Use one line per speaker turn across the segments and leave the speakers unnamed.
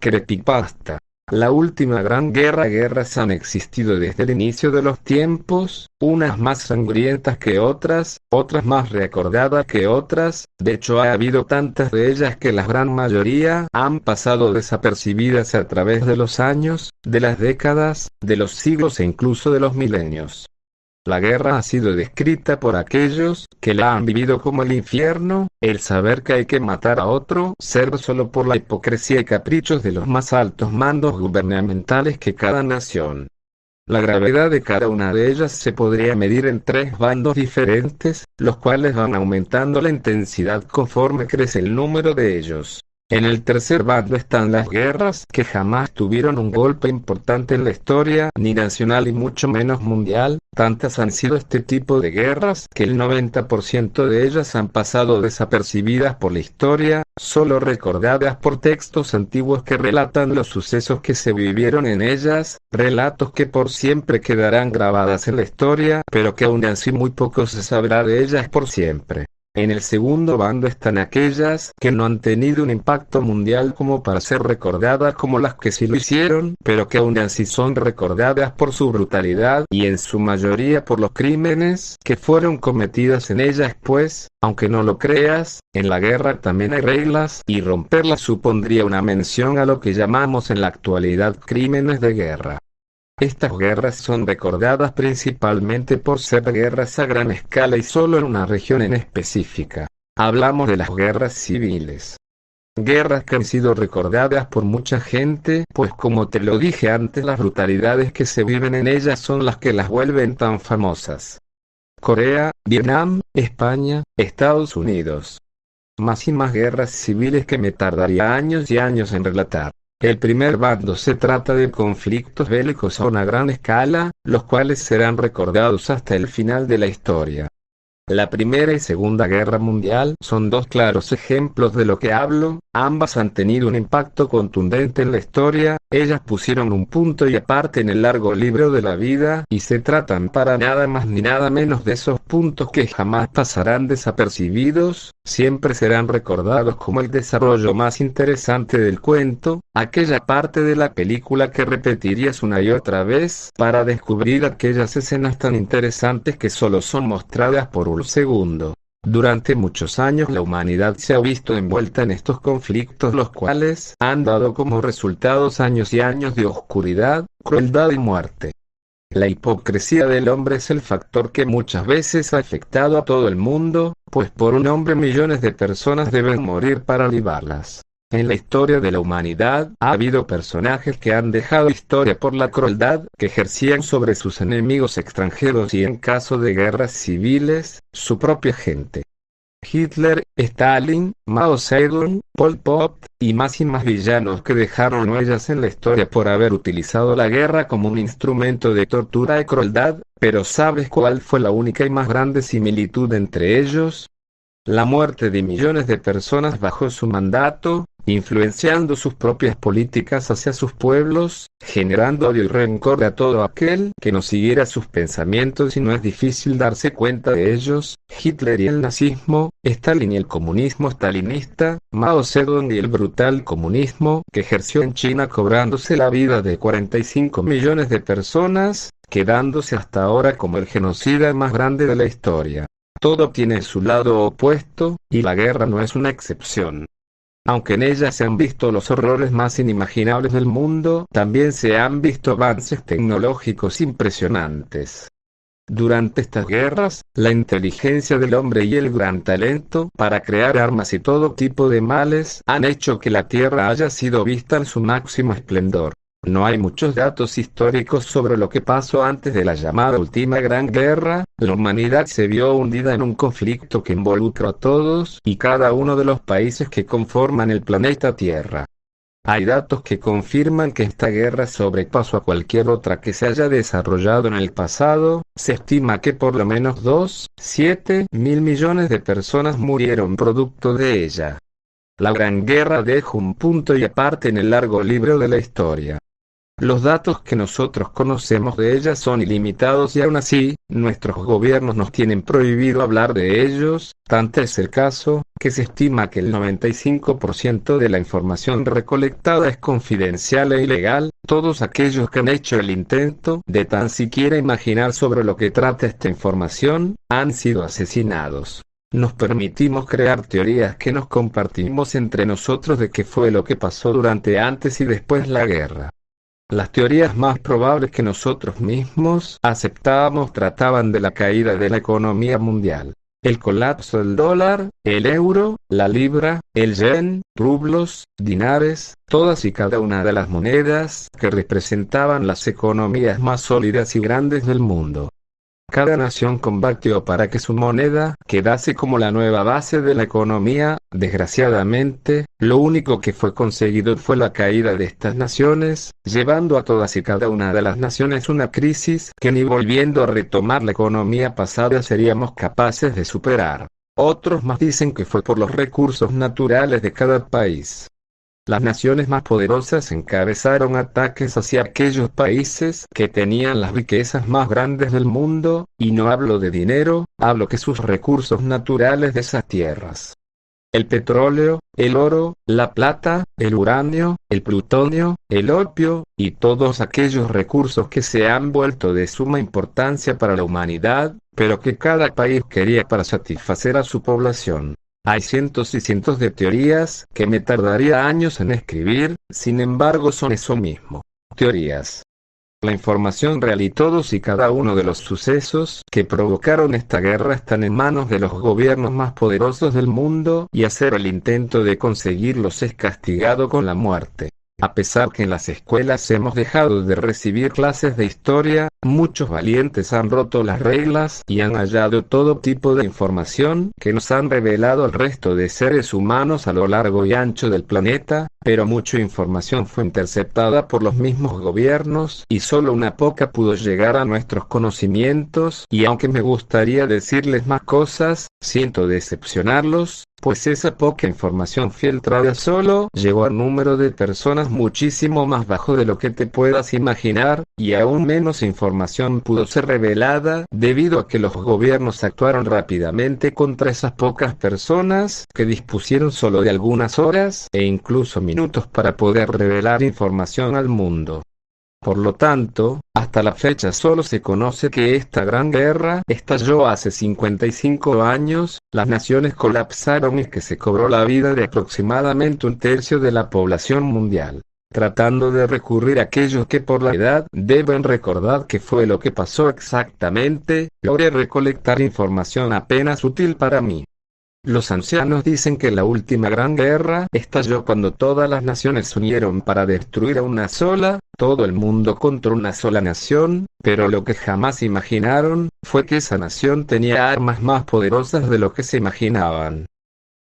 Creepypasta. La última gran guerra. Guerras han existido desde el inicio de los tiempos, unas más sangrientas que otras, otras más recordadas que otras. De hecho, ha habido tantas de ellas que la gran mayoría han pasado desapercibidas a través de los años, de las décadas, de los siglos e incluso de los milenios. La guerra ha sido descrita por aquellos que la han vivido como el infierno, el saber que hay que matar a otro ser solo por la hipocresía y caprichos de los más altos mandos gubernamentales que cada nación. La gravedad de cada una de ellas se podría medir en tres bandos diferentes, los cuales van aumentando la intensidad conforme crece el número de ellos. En el tercer bando están las guerras que jamás tuvieron un golpe importante en la historia, ni nacional y mucho menos mundial. Tantas han sido este tipo de guerras que el 90% de ellas han pasado desapercibidas por la historia, solo recordadas por textos antiguos que relatan los sucesos que se vivieron en ellas, relatos que por siempre quedarán grabadas en la historia, pero que aún así muy poco se sabrá de ellas por siempre. En el segundo bando están aquellas que no han tenido un impacto mundial como para ser recordadas como las que sí lo hicieron, pero que aún así son recordadas por su brutalidad y en su mayoría por los crímenes que fueron cometidos en ellas, pues, aunque no lo creas, en la guerra también hay reglas y romperlas supondría una mención a lo que llamamos en la actualidad crímenes de guerra. Estas guerras son recordadas principalmente por ser guerras a gran escala y solo en una región en específica. Hablamos de las guerras civiles. Guerras que han sido recordadas por mucha gente, pues como te lo dije antes, las brutalidades que se viven en ellas son las que las vuelven tan famosas. Corea, Vietnam, España, Estados Unidos. Más y más guerras civiles que me tardaría años y años en relatar. El primer bando se trata de conflictos bélicos a una gran escala, los cuales serán recordados hasta el final de la historia. La Primera y Segunda Guerra Mundial son dos claros ejemplos de lo que hablo. Ambas han tenido un impacto contundente en la historia, ellas pusieron un punto y aparte en el largo libro de la vida, y se tratan para nada más ni nada menos de esos puntos que jamás pasarán desapercibidos, siempre serán recordados como el desarrollo más interesante del cuento, aquella parte de la película que repetirías una y otra vez, para descubrir aquellas escenas tan interesantes que solo son mostradas por un segundo. Durante muchos años la humanidad se ha visto envuelta en estos conflictos, los cuales han dado como resultados años y años de oscuridad, crueldad y muerte. La hipocresía del hombre es el factor que muchas veces ha afectado a todo el mundo, pues por un hombre millones de personas deben morir para librarlas. En la historia de la humanidad ha habido personajes que han dejado historia por la crueldad que ejercían sobre sus enemigos extranjeros y en caso de guerras civiles, su propia gente. Hitler, Stalin, Mao Zedong, Pol Pot, y más villanos que dejaron huellas en la historia por haber utilizado la guerra como un instrumento de tortura y crueldad, pero ¿sabes cuál fue la única y más grande similitud entre ellos? La muerte de millones de personas bajo su mandato, influenciando sus propias políticas hacia sus pueblos, generando odio y rencor a todo aquel que no siguiera sus pensamientos y no es difícil darse cuenta de ellos. Hitler y el nazismo, Stalin y el comunismo stalinista, Mao Zedong y el brutal comunismo que ejerció en China cobrándose la vida de 45 millones de personas, quedándose hasta ahora como el genocida más grande de la historia. Todo tiene su lado opuesto, y la guerra no es una excepción. Aunque en ella se han visto los horrores más inimaginables del mundo, también se han visto avances tecnológicos impresionantes. Durante estas guerras, la inteligencia del hombre y el gran talento para crear armas y todo tipo de males han hecho que la Tierra haya sido vista en su máximo esplendor. No hay muchos datos históricos sobre lo que pasó antes de la llamada Última Gran Guerra. La humanidad se vio hundida en un conflicto que involucró a todos y cada uno de los países que conforman el planeta Tierra. Hay datos que confirman que esta guerra sobrepasó a cualquier otra que se haya desarrollado en el pasado. Se estima que por lo menos 2,7 mil millones de personas murieron producto de ella. La Gran Guerra dejó un punto y aparte en el largo libro de la historia. Los datos que nosotros conocemos de ellas son ilimitados y aún así, nuestros gobiernos nos tienen prohibido hablar de ellos. Tanto es el caso, que se estima que el 95% de la información recolectada es confidencial e ilegal. Todos aquellos que han hecho el intento de tan siquiera imaginar sobre lo que trata esta información, han sido asesinados. Nos permitimos crear teorías que nos compartimos entre nosotros de qué fue lo que pasó durante antes y después la guerra. Las teorías más probables que nosotros mismos aceptábamos trataban de la caída de la economía mundial, el colapso del dólar, el euro, la libra, el yen, rublos, dinares, todas y cada una de las monedas que representaban las economías más sólidas y grandes del mundo. Cada nación combatió para que su moneda quedase como la nueva base de la economía. Desgraciadamente, lo único que fue conseguido fue la caída de estas naciones, llevando a todas y cada una de las naciones una crisis que ni volviendo a retomar la economía pasada seríamos capaces de superar. Otros más dicen que fue por los recursos naturales de cada país. Las naciones más poderosas encabezaron ataques hacia aquellos países que tenían las riquezas más grandes del mundo, y no hablo de dinero, hablo que sus recursos naturales de esas tierras. El petróleo, el oro, la plata, el uranio, el plutonio, el opio, y todos aquellos recursos que se han vuelto de suma importancia para la humanidad, pero que cada país quería para satisfacer a su población. Hay cientos y cientos de teorías que me tardaría años en escribir, sin embargo son eso mismo, teorías. La información real y todos y cada uno de los sucesos que provocaron esta guerra están en manos de los gobiernos más poderosos del mundo, y hacer el intento de conseguirlos es castigado con la muerte. A pesar que en las escuelas hemos dejado de recibir clases de historia, muchos valientes han roto las reglas y han hallado todo tipo de información que nos han revelado al resto de seres humanos a lo largo y ancho del planeta, pero mucha información fue interceptada por los mismos gobiernos y solo una poca pudo llegar a nuestros conocimientos, y aunque me gustaría decirles más cosas, siento decepcionarlos, pues esa poca información filtrada solo llegó a un número de personas muchísimo más bajo de lo que te puedas imaginar, y aún menos información pudo ser revelada debido a que los gobiernos actuaron rápidamente contra esas pocas personas que dispusieron solo de algunas horas e incluso minutos para poder revelar información al mundo. Por lo tanto, hasta la fecha solo se conoce que esta gran guerra estalló hace 55 años, las naciones colapsaron y que se cobró la vida de aproximadamente un tercio de la población mundial. Tratando de recurrir a aquellos que por la edad deben recordar qué fue lo que pasó exactamente, logré recolectar información apenas útil para mí. Los ancianos dicen que la última gran guerra estalló cuando todas las naciones se unieron para destruir a una sola, todo el mundo contra una sola nación, pero lo que jamás imaginaron fue que esa nación tenía armas más poderosas de lo que se imaginaban.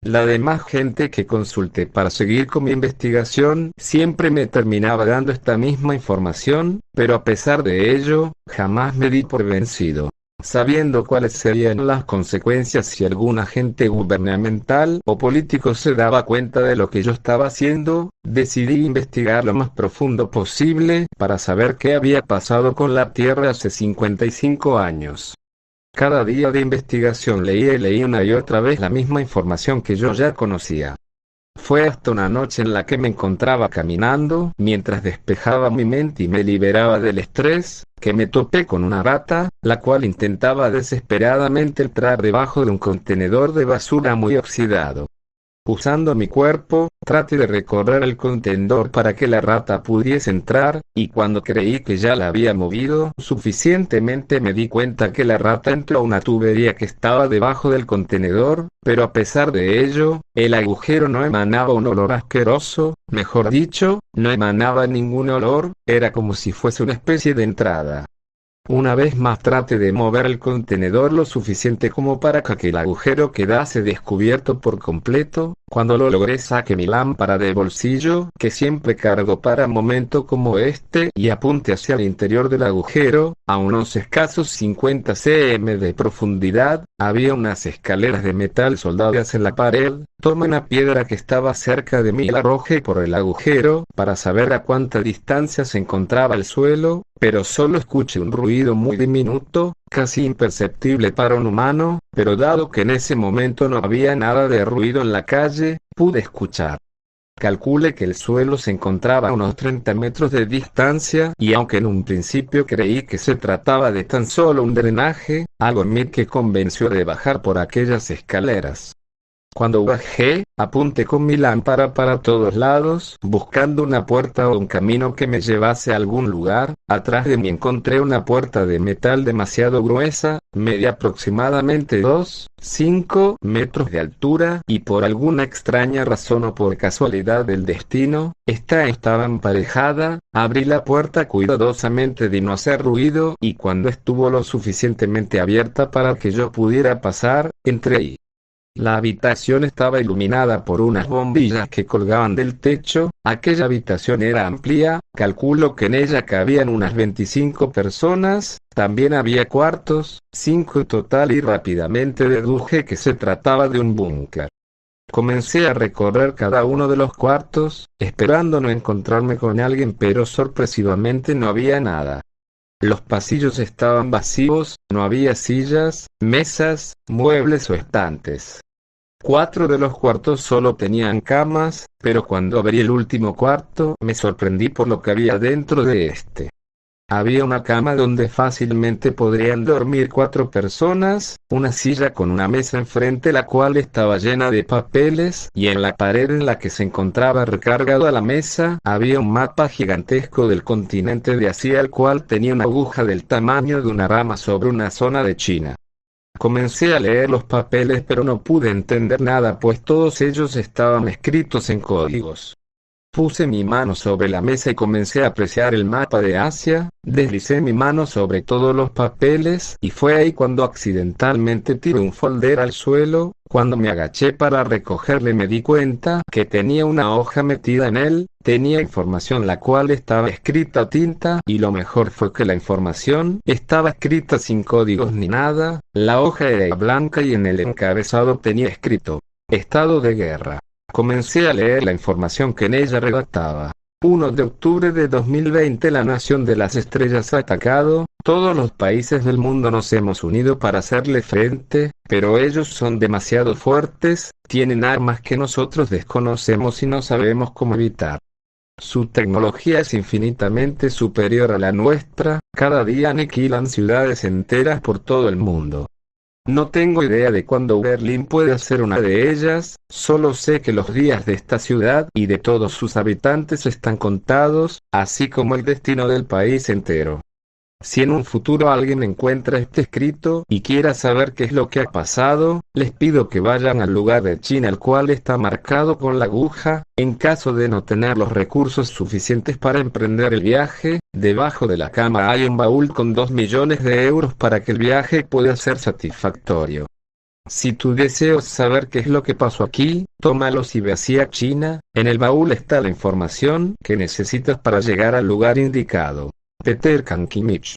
La demás gente que consulté para seguir con mi investigación siempre me terminaba dando esta misma información, pero a pesar de ello, jamás me di por vencido. Sabiendo cuáles serían las consecuencias si algún agente gubernamental o político se daba cuenta de lo que yo estaba haciendo, decidí investigar lo más profundo posible para saber qué había pasado con la Tierra hace 55 años. Cada día de investigación leí una y otra vez la misma información que yo ya conocía. Fue hasta una noche en la que me encontraba caminando, mientras despejaba mi mente y me liberaba del estrés, que me topé con una rata, la cual intentaba desesperadamente entrar debajo de un contenedor de basura muy oxidado. Usando mi cuerpo, traté de recorrer el contenedor para que la rata pudiese entrar, y cuando creí que ya la había movido suficientemente me di cuenta que la rata entró a una tubería que estaba debajo del contenedor, pero a pesar de ello, el agujero no emanaba un olor asqueroso, mejor dicho, no emanaba ningún olor, era como si fuese una especie de entrada. Una vez más traté de mover el contenedor lo suficiente como para que el agujero quedase descubierto por completo, Cuando lo logré saqué mi lámpara de bolsillo, que siempre cargo para momentos como este, y apunté hacia el interior del agujero. A unos escasos 50 cm de profundidad, había unas escaleras de metal soldadas en la pared. Tomé una piedra que estaba cerca de mí y la arrojé por el agujero, para saber a cuánta distancia se encontraba el suelo, pero solo escuché un ruido muy diminuto, casi imperceptible para un humano, pero dado que en ese momento no había nada de ruido en la calle, pude escuchar. Calculé que el suelo se encontraba a unos 30 metros de distancia, y aunque en un principio creí que se trataba de tan solo un drenaje, algo en mí que convenció de bajar por aquellas escaleras. Cuando bajé, apunté con mi lámpara para todos lados, buscando una puerta o un camino que me llevase a algún lugar. Atrás de mí encontré una puerta de metal demasiado gruesa, medía aproximadamente 5 metros de altura, y por alguna extraña razón o por casualidad del destino, esta estaba emparejada. Abrí la puerta cuidadosamente de no hacer ruido, y cuando estuvo lo suficientemente abierta para que yo pudiera pasar, entré ahí. La habitación estaba iluminada por unas bombillas que colgaban del techo. Aquella habitación era amplia, calculo que en ella cabían unas 25 personas, también había cuartos, 5 en total, y rápidamente deduje que se trataba de un búnker. Comencé a recorrer cada uno de los cuartos, esperando no encontrarme con alguien, pero sorpresivamente no había nada. Los pasillos estaban vacíos, no había sillas, mesas, muebles o estantes. 4 de los cuartos solo tenían camas, pero cuando abrí el último cuarto, me sorprendí por lo que había dentro de este. Había una cama donde fácilmente podrían dormir 4 personas, una silla con una mesa enfrente la cual estaba llena de papeles, y en la pared en la que se encontraba recargado a la mesa, había un mapa gigantesco del continente de Asia, el cual tenía una aguja del tamaño de una rama sobre una zona de China. Comencé a leer los papeles, pero no pude entender nada, pues todos ellos estaban escritos en códigos. Puse mi mano sobre la mesa y comencé a apreciar el mapa de Asia. Deslicé mi mano sobre todos los papeles, y fue ahí cuando accidentalmente tiré un folder al suelo. Cuando me agaché para recogerle me di cuenta que tenía una hoja metida en él. Tenía información la cual estaba escrita a tinta, y lo mejor fue que la información estaba escrita sin códigos ni nada. La hoja era blanca y en el encabezado tenía escrito: estado de guerra. Comencé a leer la información que en ella redactaba. 1 de octubre de 2020, la nación de las estrellas ha atacado. Todos los países del mundo nos hemos unido para hacerle frente, pero ellos son demasiado fuertes, tienen armas que nosotros desconocemos y no sabemos cómo evitar. Su tecnología es infinitamente superior a la nuestra. Cada día aniquilan ciudades enteras por todo el mundo. No tengo idea de cuándo Berlín puede ser una de ellas, solo sé que los días de esta ciudad y de todos sus habitantes están contados, así como el destino del país entero. Si en un futuro alguien encuentra este escrito y quiera saber qué es lo que ha pasado, les pido que vayan al lugar de China el cual está marcado con la aguja. En caso de no tener los recursos suficientes para emprender el viaje, debajo de la cama hay un baúl con 2 millones de euros para que el viaje pueda ser satisfactorio. Si tu deseo es saber qué es lo que pasó aquí, tómalos y ve hacia China. En el baúl está la información que necesitas para llegar al lugar indicado. Peter Kankimich,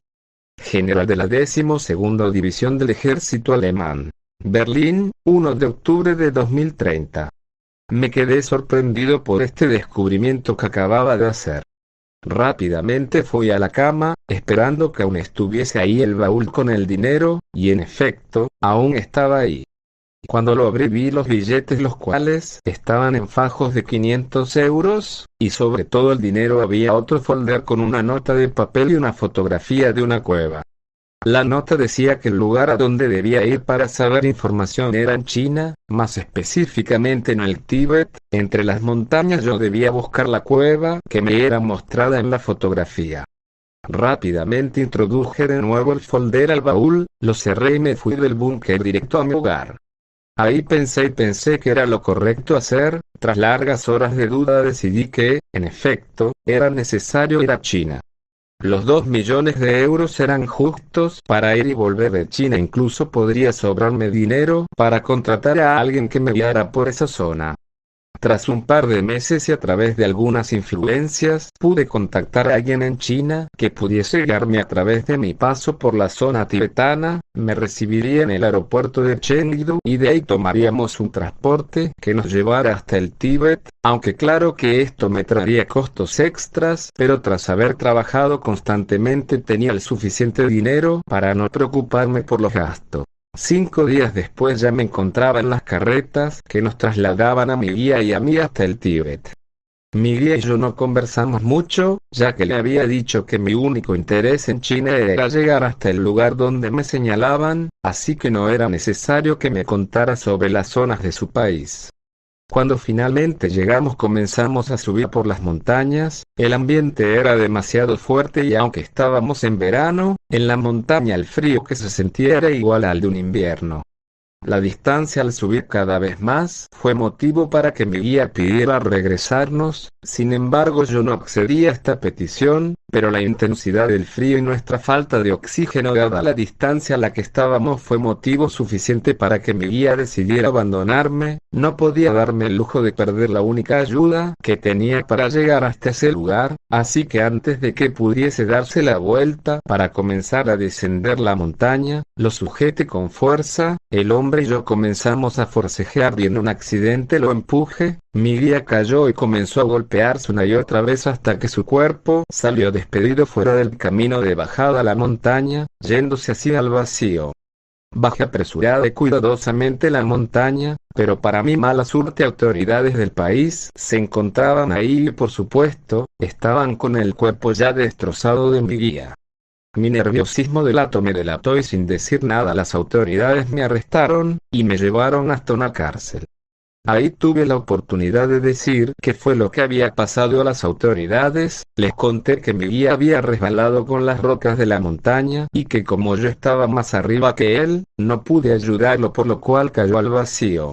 general de la 12ª División del Ejército Alemán. Berlín, 1 de octubre de 2030. Me quedé sorprendido por este descubrimiento que acababa de hacer. Rápidamente fui a la cama, esperando que aún estuviese ahí el baúl con el dinero, y en efecto, aún estaba ahí. Cuando lo abrí vi los billetes, los cuales estaban en fajos de 500 euros, y sobre todo el dinero había otro folder con una nota de papel y una fotografía de una cueva. La nota decía que el lugar a donde debía ir para saber información era en China, más específicamente en el Tíbet. Entre las montañas yo debía buscar la cueva que me era mostrada en la fotografía. Rápidamente introduje de nuevo el folder al baúl, lo cerré y me fui del búnker directo a mi hogar. Ahí pensé que era lo correcto hacer. Tras largas horas de duda decidí que, en efecto, era necesario ir a China. Los 2 millones de euros eran justos para ir y volver de China. Incluso podría sobrarme dinero para contratar a alguien que me guiara por esa zona. Tras un par de meses y a través de algunas influencias, pude contactar a alguien en China que pudiese guiarme a través de mi paso por la zona tibetana. Me recibiría en el aeropuerto de Chengdu y de ahí tomaríamos un transporte que nos llevara hasta el Tíbet, aunque claro que esto me traería costos extras, pero tras haber trabajado constantemente tenía el suficiente dinero para no preocuparme por los gastos. 5 días después ya me encontraba en las carretas que nos trasladaban a mi guía y a mí hasta el Tíbet. Mi guía y yo no conversamos mucho, ya que le había dicho que mi único interés en China era llegar hasta el lugar donde me señalaban, así que no era necesario que me contara sobre las zonas de su país. Cuando finalmente llegamos comenzamos a subir por las montañas. El ambiente era demasiado fuerte y aunque estábamos en verano, en la montaña el frío que se sentía era igual al de un invierno. La distancia al subir cada vez más fue motivo para que mi guía pidiera regresarnos. Sin embargo, yo no accedí a esta petición, pero la intensidad del frío y nuestra falta de oxígeno dada la distancia a la que estábamos fue motivo suficiente para que mi guía decidiera abandonarme. No podía darme el lujo de perder la única ayuda que tenía para llegar hasta ese lugar, así que antes de que pudiese darse la vuelta para comenzar a descender la montaña, lo sujeté con fuerza. El hombre y yo comenzamos a forcejear y en un accidente lo empujé. Mi guía cayó y comenzó a golpearse una y otra vez hasta que su cuerpo salió despedido fuera del camino de bajada a la montaña, yéndose así al vacío. Bajé apresurada y cuidadosamente la montaña, pero para mi mala suerte autoridades del país se encontraban ahí y por supuesto, estaban con el cuerpo ya destrozado de mi guía. Mi nerviosismo me delató y sin decir nada las autoridades me arrestaron y me llevaron hasta una cárcel. Ahí tuve la oportunidad de decir qué fue lo que había pasado a las autoridades. Les conté que mi guía había resbalado con las rocas de la montaña y que como yo estaba más arriba que él, no pude ayudarlo por lo cual cayó al vacío.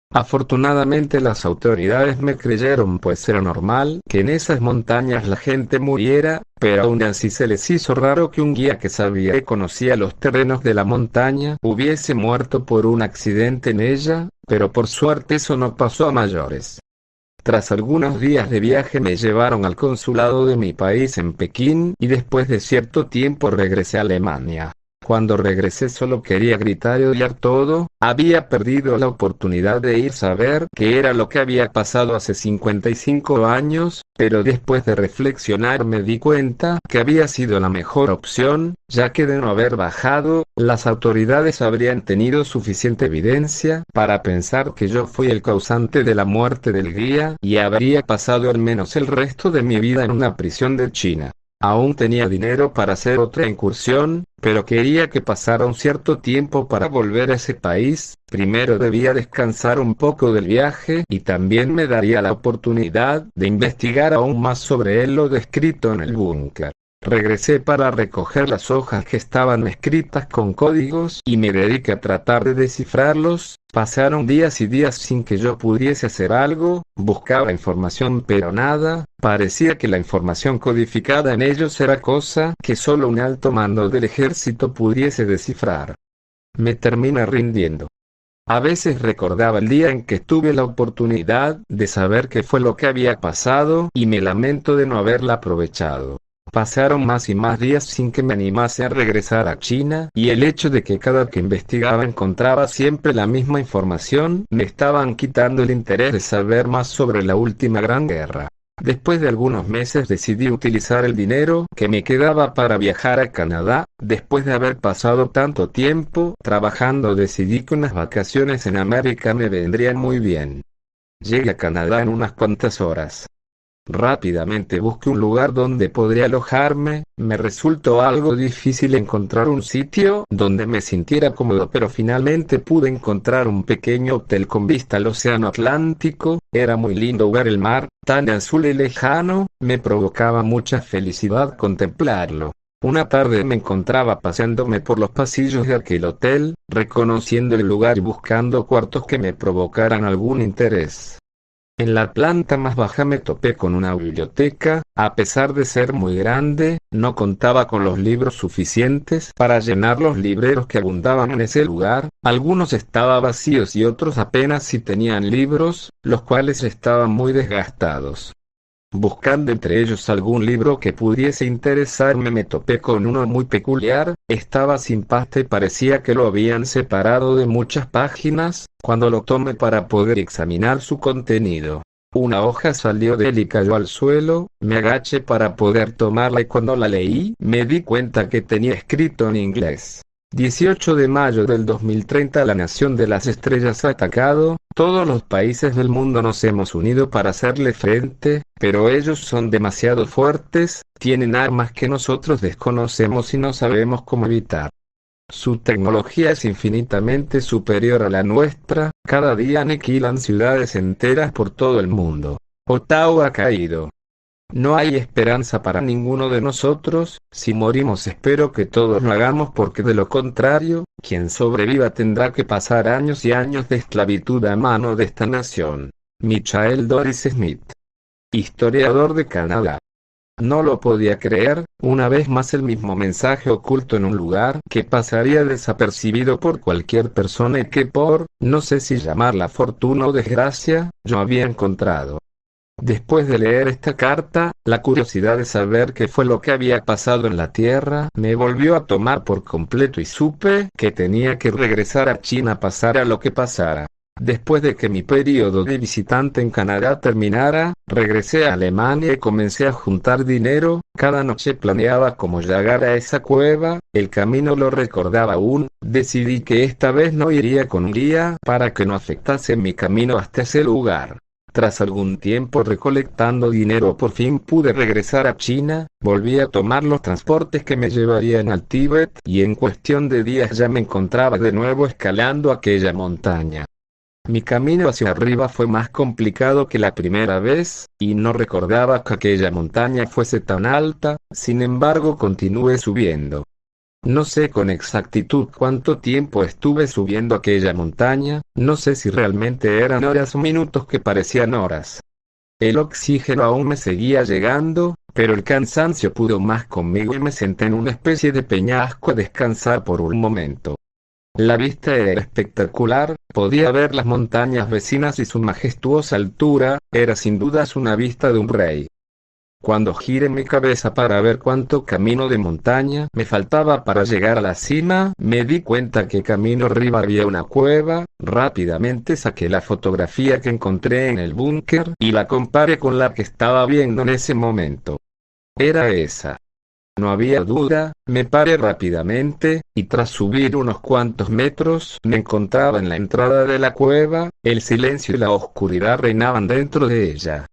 Afortunadamente las autoridades me creyeron pues era normal que en esas montañas la gente muriera, pero aún así se les hizo raro que un guía que sabía y conocía los terrenos de la montaña hubiese muerto por un accidente en ella, pero por suerte eso no pasó a mayores. Tras algunos días de viaje me llevaron al consulado de mi país en Pekín y después de cierto tiempo regresé a Alemania. Cuando regresé solo quería gritar y odiar todo. Había perdido la oportunidad de ir a saber qué era lo que había pasado hace 55 años, pero después de reflexionar me di cuenta que había sido la mejor opción, ya que de no haber bajado, las autoridades habrían tenido suficiente evidencia para pensar que yo fui el causante de la muerte del guía y habría pasado al menos el resto de mi vida en una prisión de China. Aún tenía dinero para hacer otra incursión, pero quería que pasara un cierto tiempo para volver a ese país. Primero debía descansar un poco del viaje y también me daría la oportunidad de investigar aún más sobre lo descrito en el búnker. Regresé para recoger las hojas que estaban escritas con códigos y me dediqué a tratar de descifrarlos. Pasaron días y días sin que yo pudiese hacer algo, buscaba información pero nada, parecía que la información codificada en ellos era cosa que solo un alto mando del ejército pudiese descifrar. Me terminé rindiendo. A veces recordaba el día en que tuve la oportunidad de saber qué fue lo que había pasado y me lamento de no haberla aprovechado. Pasaron más y más días sin que me animase a regresar a China, y el hecho de que cada que investigaba encontraba siempre la misma información, me estaban quitando el interés de saber más sobre la última gran guerra. Después de algunos meses decidí utilizar el dinero que me quedaba para viajar a Canadá. Después de haber pasado tanto tiempo trabajando decidí que unas vacaciones en América me vendrían muy bien. Llegué a Canadá en unas cuantas horas. Rápidamente busqué un lugar donde podría alojarme. Me resultó algo difícil encontrar un sitio donde me sintiera cómodo, pero finalmente pude encontrar un pequeño hotel con vista al océano Atlántico. Era muy lindo ver el mar, tan azul y lejano, me provocaba mucha felicidad contemplarlo. Una tarde me encontraba paseándome por los pasillos de aquel hotel, reconociendo el lugar y buscando cuartos que me provocaran algún interés. En la planta más baja me topé con una biblioteca. A pesar de ser muy grande, no contaba con los libros suficientes para llenar los libreros que abundaban en ese lugar. Algunos estaban vacíos y otros apenas si tenían libros, los cuales estaban muy desgastados. Buscando entre ellos algún libro que pudiese interesarme, me topé con uno muy peculiar. Estaba sin pasta y parecía que lo habían separado de muchas páginas. Cuando lo tomé para poder examinar su contenido, una hoja salió de él y cayó al suelo. Me agaché para poder tomarla y cuando la leí, me di cuenta que tenía escrito en inglés: 18 de mayo del 2030, la nación de las estrellas ha atacado. Todos los países del mundo nos hemos unido para hacerle frente, pero ellos son demasiado fuertes, tienen armas que nosotros desconocemos y no sabemos cómo evitar. Su tecnología es infinitamente superior a la nuestra. Cada día aniquilan ciudades enteras por todo el mundo. Ottawa ha caído. No hay esperanza para ninguno de nosotros. Si morimos, espero que todos lo hagamos, porque de lo contrario, quien sobreviva tendrá que pasar años y años de esclavitud a mano de esta nación. Michael Doris Smith, historiador de Canadá. No lo podía creer. Una vez más el mismo mensaje oculto en un lugar que pasaría desapercibido por cualquier persona y que por, no sé si llamarla fortuna o desgracia, yo había encontrado. Después de leer esta carta, la curiosidad de saber qué fue lo que había pasado en la Tierra me volvió a tomar por completo y supe que tenía que regresar a China pasara lo que pasara. Después de que mi periodo de visitante en Canadá terminara, regresé a Alemania y comencé a juntar dinero. Cada noche planeaba cómo llegar a esa cueva. El camino lo recordaba aún. Decidí que esta vez no iría con un guía para que no afectase mi camino hasta ese lugar. Tras algún tiempo recolectando dinero, por fin pude regresar a China. Volví a tomar los transportes que me llevarían al Tíbet y en cuestión de días ya me encontraba de nuevo escalando aquella montaña. Mi camino hacia arriba fue más complicado que la primera vez, y no recordaba que aquella montaña fuese tan alta. Sin embargo, continué subiendo. No sé con exactitud cuánto tiempo estuve subiendo aquella montaña. No sé si realmente eran horas o minutos que parecían horas. El oxígeno aún me seguía llegando, pero el cansancio pudo más conmigo y me senté en una especie de peñasco a descansar por un momento. La vista era espectacular. Podía ver las montañas vecinas y su majestuosa altura. Era sin dudas una vista de un rey. Cuando giré mi cabeza para ver cuánto camino de montaña me faltaba para llegar a la cima, me di cuenta que camino arriba había una cueva. Rápidamente saqué la fotografía que encontré en el búnker y la comparé con la que estaba viendo en ese momento. Era esa. No había duda. Me paré rápidamente, y tras subir unos cuantos metros me encontraba en la entrada de la cueva. El silencio y la oscuridad reinaban dentro de ella.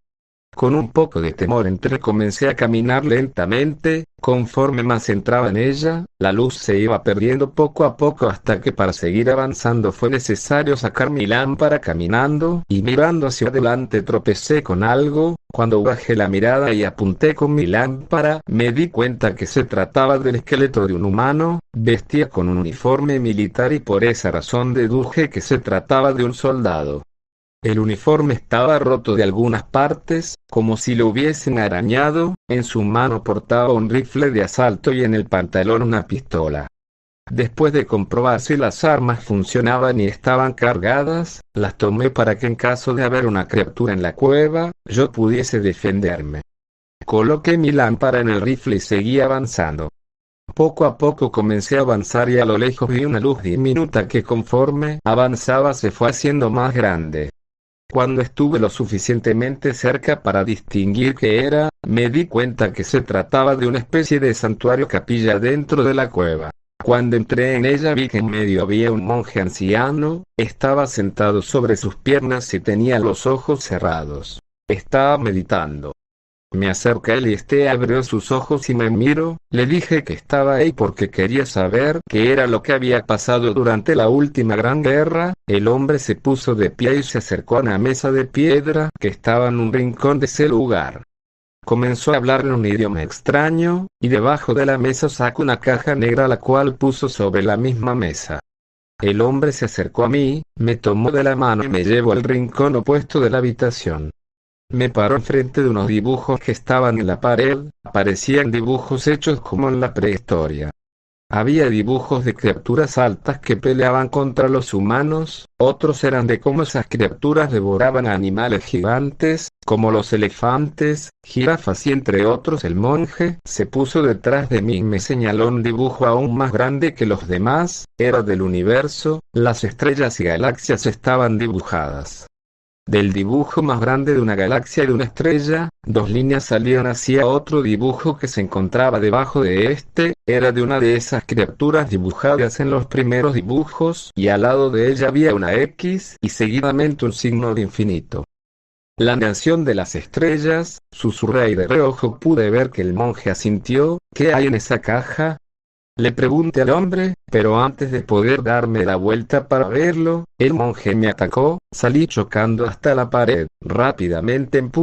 Con un poco de temor comencé a caminar lentamente. Conforme más entraba en ella, la luz se iba perdiendo poco a poco hasta que para seguir avanzando fue necesario sacar mi lámpara. Caminando y mirando hacia adelante tropecé con algo. Cuando bajé la mirada y apunté con mi lámpara, me di cuenta que se trataba del esqueleto de un humano. Vestía con un uniforme militar y por esa razón deduje que se trataba de un soldado. El uniforme estaba roto de algunas partes, como si lo hubiesen arañado. En su mano portaba un rifle de asalto y en el pantalón una pistola. Después de comprobar si las armas funcionaban y estaban cargadas, las tomé para que en caso de haber una criatura en la cueva, yo pudiese defenderme. Coloqué mi lámpara en el rifle y seguí avanzando. Poco a poco comencé a avanzar y a lo lejos vi una luz diminuta que conforme avanzaba se fue haciendo más grande. Cuando estuve lo suficientemente cerca para distinguir qué era, me di cuenta que se trataba de una especie de santuario capilla dentro de la cueva. Cuando entré en ella vi que en medio había un monje anciano. Estaba sentado sobre sus piernas y tenía los ojos cerrados. Estaba meditando. Me acerqué a él y abrió sus ojos y me miró. Le dije que estaba ahí porque quería saber qué era lo que había pasado durante la última gran guerra. El hombre se puso de pie y se acercó a una mesa de piedra que estaba en un rincón de ese lugar. Comenzó a hablar en un idioma extraño, y debajo de la mesa sacó una caja negra la cual puso sobre la misma mesa. El hombre se acercó a mí, me tomó de la mano y me llevó al rincón opuesto de la habitación. Me paró enfrente de unos dibujos que estaban en la pared, parecían dibujos hechos como en la prehistoria. Había dibujos de criaturas altas que peleaban contra los humanos, otros eran de cómo esas criaturas devoraban a animales gigantes, como los elefantes, jirafas y entre otros. El monje se puso detrás de mí y me señaló un dibujo aún más grande que los demás, era del universo, las estrellas y galaxias estaban dibujadas. Del dibujo más grande de una galaxia y de una estrella, dos líneas salían hacia otro dibujo que se encontraba debajo de este, era de una de esas criaturas dibujadas en los primeros dibujos, y al lado de ella había una X, y seguidamente un signo de infinito. La nación de las estrellas, susurré y de reojo pude ver que el monje asintió. ¿Qué hay en esa caja? Le pregunté al hombre, pero antes de poder darme la vuelta para verlo, el monje me atacó, salí chocando hasta la pared, rápidamente empujé